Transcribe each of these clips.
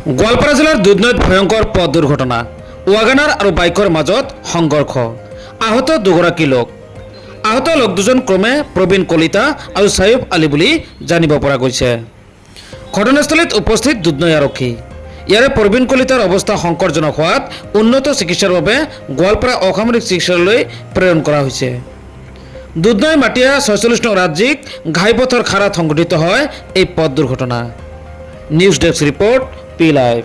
গোৱালপাৰা জিলাৰ দুধনৈত ভয়ংকৰ পথ দুৰ্ঘটনা। ৱাগানাৰ আৰু বাইকৰ মাজত সংঘৰ্ষ। আহত দুগৰাকী লোক। আহত লোক দুজন ক্ৰমে প্ৰবীণ কলিতা আৰু ছাইফ আলী বুলি জানিব পৰা গৈছে। ঘটনাস্থলীত উপস্থিত দুধনৈ আৰক্ষী। ইয়াৰে প্ৰবীণ কলিতাৰ অৱস্থা সংকটজনক হোৱাত উন্নত চিকিৎসাৰ বাবে গোৱালপাৰা অসামৰিক চিকিৎসালয়লৈ প্ৰেৰণ কৰা হৈছে। দুধনৈ মাটিয়া ৪৬ নং ৰাজ্যিক ঘাইপথৰ খাৰাত সংঘটিত হয় এই পথ দুৰ্ঘটনা। News desk report P live.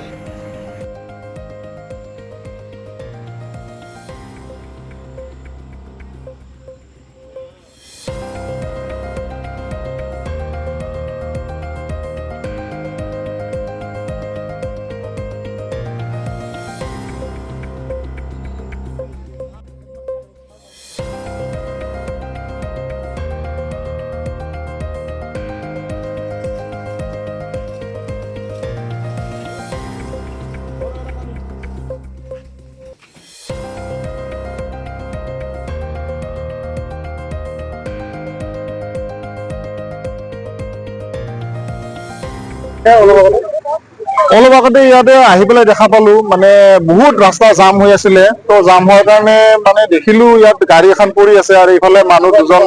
অলপ আগতে ইয়াতে আহি পেলাই দেখা পালো, মানে বহুত ৰাস্তা জাম হৈ আছিলে। তো জাম হোৱাৰ কাৰণে মানে দেখিলো ইয়াত গাড়ী এখন পৰি আছে আৰু এইফালে মানুহ দুজন,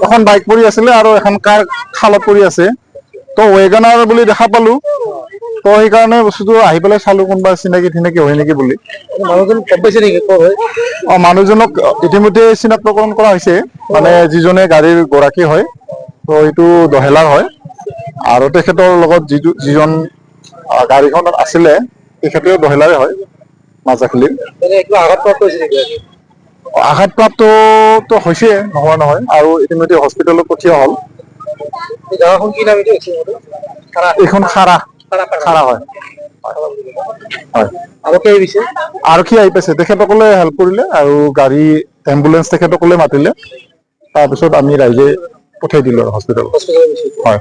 এখন বাইক পৰি আছিলে আৰু এখন কাৰ খালত পৰি আছে। তো ৱেগানাৰ বুলি দেখা পালো, তো সেইকাৰণে বস্তুটো আহি পেলাই চালো কোনোবা চিনাকি হয় নেকি বুলি। মানুহজন গম পাইছে নেকি ক'ৰ হয়? মানুহজনক ইতিমধ্যে চিনাক্তকৰণ কৰা হৈছে, মানে যিজনে গাড়ীৰ গৰাকী হয়, তো এইটো দহেলাৰ হয়। আৰু তেখেতৰ লগত যিজন গাড়ীখনত আছিলে তেখেতেও দহেলাৰে হয়, মাজাখালীৰ। আঘাতপ্ৰাপ্ত হৈছে নেকি? আঘাতপ্ৰাপ্তটো হৈছে, নোহোৱা নহয়, আৰু ইতিমধ্যে হস্পিটেলত পঠিওৱা হ'ল। এই জাগাখন কি নাম এইটো? এইখন খাৰা হয়। আৰক্ষী আহি পাইছে, তেখেতসকলে হেল্প কৰিলে আৰু গাড়ী এম্বুলেন্স তেখেতসকলে মাতিলে। তাৰপিছত আমি ৰাইজে পঠিয়াই দিলো আৰু হস্পিটেলত। হয়।